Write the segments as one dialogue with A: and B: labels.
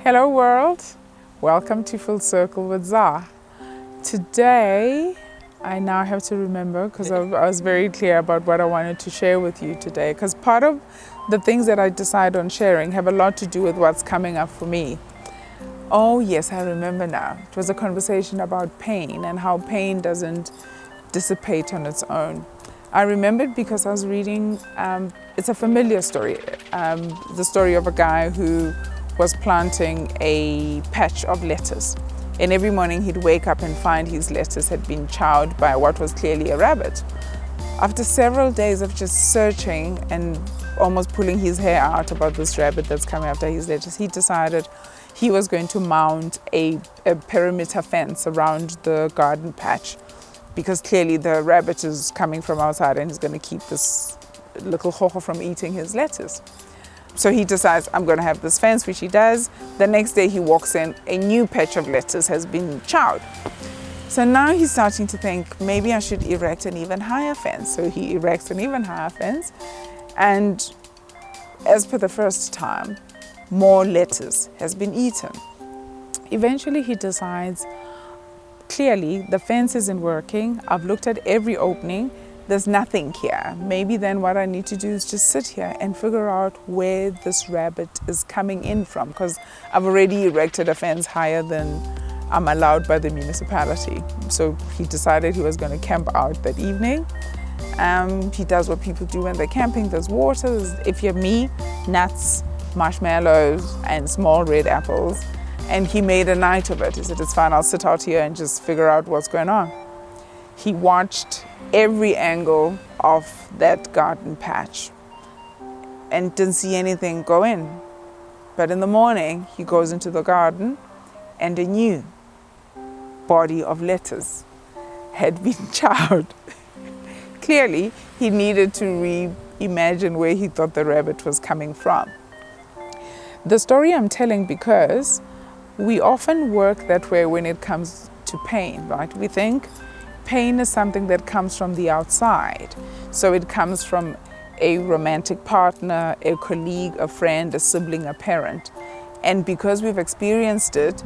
A: Hello world, welcome to Full Circle with Zah. Today, I now have to remember because I was very clear about what I wanted to share with you today, because part of the things that I decide on sharing have a lot to do with what's coming up for me. Oh yes, I remember now. It was a conversation about pain and how pain doesn't dissipate on its own. I remembered because I was reading, it's a familiar story, the story of a guy who was planting a patch of lettuce. And every morning he'd wake up and find his lettuce had been chowed by what was clearly a rabbit. After several days of just searching and almost pulling his hair out about this rabbit that's coming after his lettuce, he decided he was going to mount a perimeter fence around the garden patch, because clearly the rabbit is coming from outside and he's going to keep this little hoho from eating his lettuce. So he decides, I'm going to have this fence, which he does. The next day he walks in, a new patch of lettuce has been chowed. So now he's starting to think, maybe I should erect an even higher fence. So he erects an even higher fence. And as per the first time, more lettuce has been eaten. Eventually he decides, clearly the fence isn't working. I've looked at every opening. There's nothing here. Maybe then what I need to do is just sit here and figure out where this rabbit is coming in from, because I've already erected a fence higher than I'm allowed by the municipality. So he decided he was going to camp out that evening. He does what people do when they're camping. There's water, if you have me, nuts, marshmallows, and small red apples. And he made a night of it. He said, it's fine, I'll sit out here and just figure out what's going on. He watched every angle of that garden patch and didn't see anything go in. But in the morning, he goes into the garden and a new body of lettuce had been chowed. Clearly, he needed to reimagine where he thought the rabbit was coming from. The story I'm telling because we often work that way when it comes to pain, right? We think pain is something that comes from the outside. So it comes from a romantic partner, a colleague, a friend, a sibling, a parent. And because we've experienced it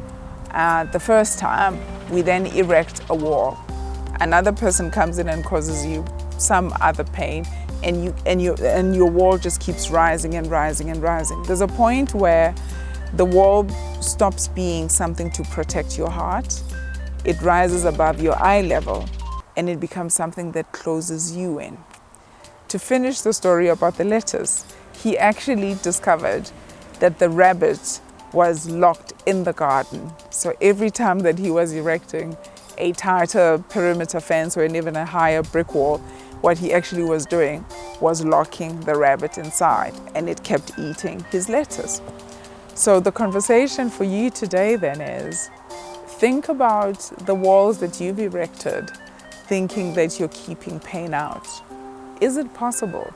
A: the first time, we then erect a wall. Another person comes in and causes you some other pain, and your wall just keeps rising and rising and rising. There's a point where the wall stops being something to protect your heart. It rises above your eye level and it becomes something that closes you in. To finish the story about the lettuce, he actually discovered that the rabbit was locked in the garden. So every time that he was erecting a tighter perimeter fence or even a higher brick wall, what he actually was doing was locking the rabbit inside, and it kept eating his lettuce. So the conversation for you today then is, think about the walls that you've erected, thinking that you're keeping pain out. Is it possible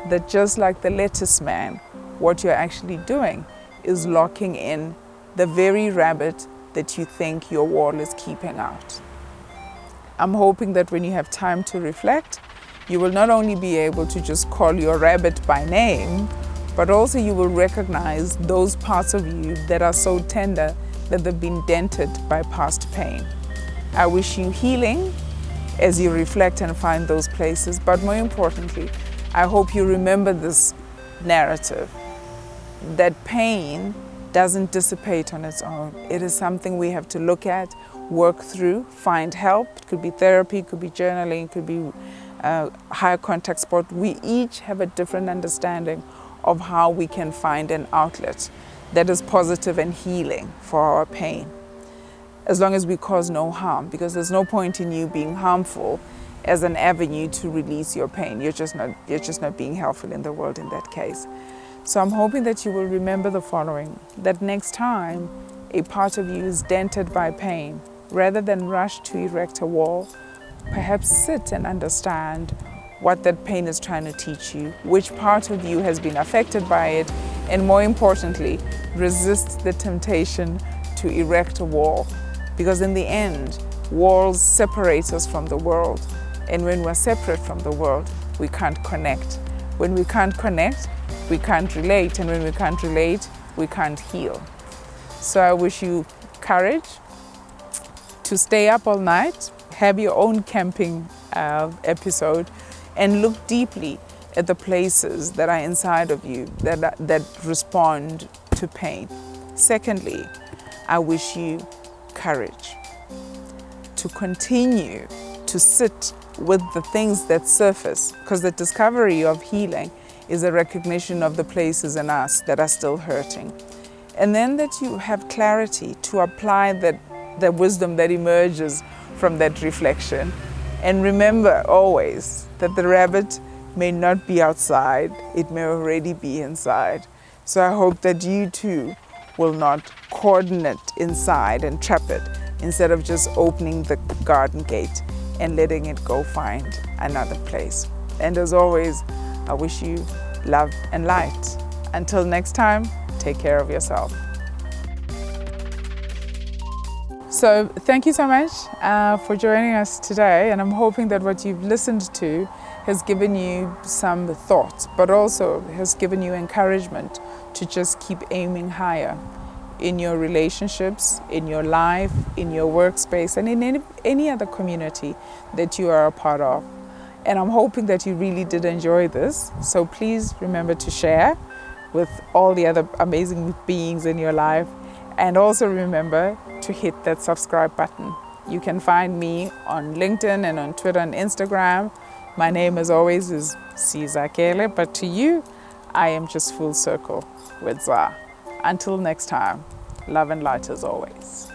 A: that just like the lettuce man, what you're actually doing is locking in the very rabbit that you think your wall is keeping out? I'm hoping that when you have time to reflect, you will not only be able to just call your rabbit by name, but also you will recognize those parts of you that are so tender that they've been dented by past pain. I wish you healing as you reflect and find those places, but more importantly, I hope you remember this narrative, that pain doesn't dissipate on its own. It is something we have to look at, work through, find help. It could be therapy, it could be journaling, it could be higher contact sport. We each have a different understanding of how we can find an outlet that is positive and healing for our pain, as long as we cause no harm, because there's no point in you being harmful as an avenue to release your pain. You're just not being helpful in the world in that case. So I'm hoping that you will remember the following, that next time a part of you is dented by pain, rather than rush to erect a wall, perhaps sit and understand what that pain is trying to teach you, which part of you has been affected by it, and more importantly, resist the temptation to erect a wall. Because in the end, walls separate us from the world. And when we're separate from the world, we can't connect. When we can't connect, we can't relate. And when we can't relate, we can't heal. So I wish you courage to stay up all night, have your own camping episode, and look deeply at the places that are inside of you that respond to pain. Secondly, I wish you courage to continue to sit with the things that surface, because the discovery of healing is a recognition of the places in us that are still hurting. And then that you have clarity to apply the wisdom that emerges from that reflection. And remember always that the rabbit may not be outside, it may already be inside. So I hope that you too will not cordon it inside and trap it, instead of just opening the garden gate and letting it go find another place. And as always, I wish you love and light. Until next time, take care of yourself. So thank you so much for joining us today, and I'm hoping that what you've listened to has given you some thoughts, but also has given you encouragement to just keep aiming higher in your relationships, in your life, in your workspace, and in any other community that you are a part of. And I'm hoping that you really did enjoy this. So please remember to share with all the other amazing beings in your life. And also remember to hit that subscribe button. You can find me on LinkedIn and on Twitter and Instagram. My name, as always, is Sizakele, but to you, I am just Full Circle with Za. Until next time, love and light as always.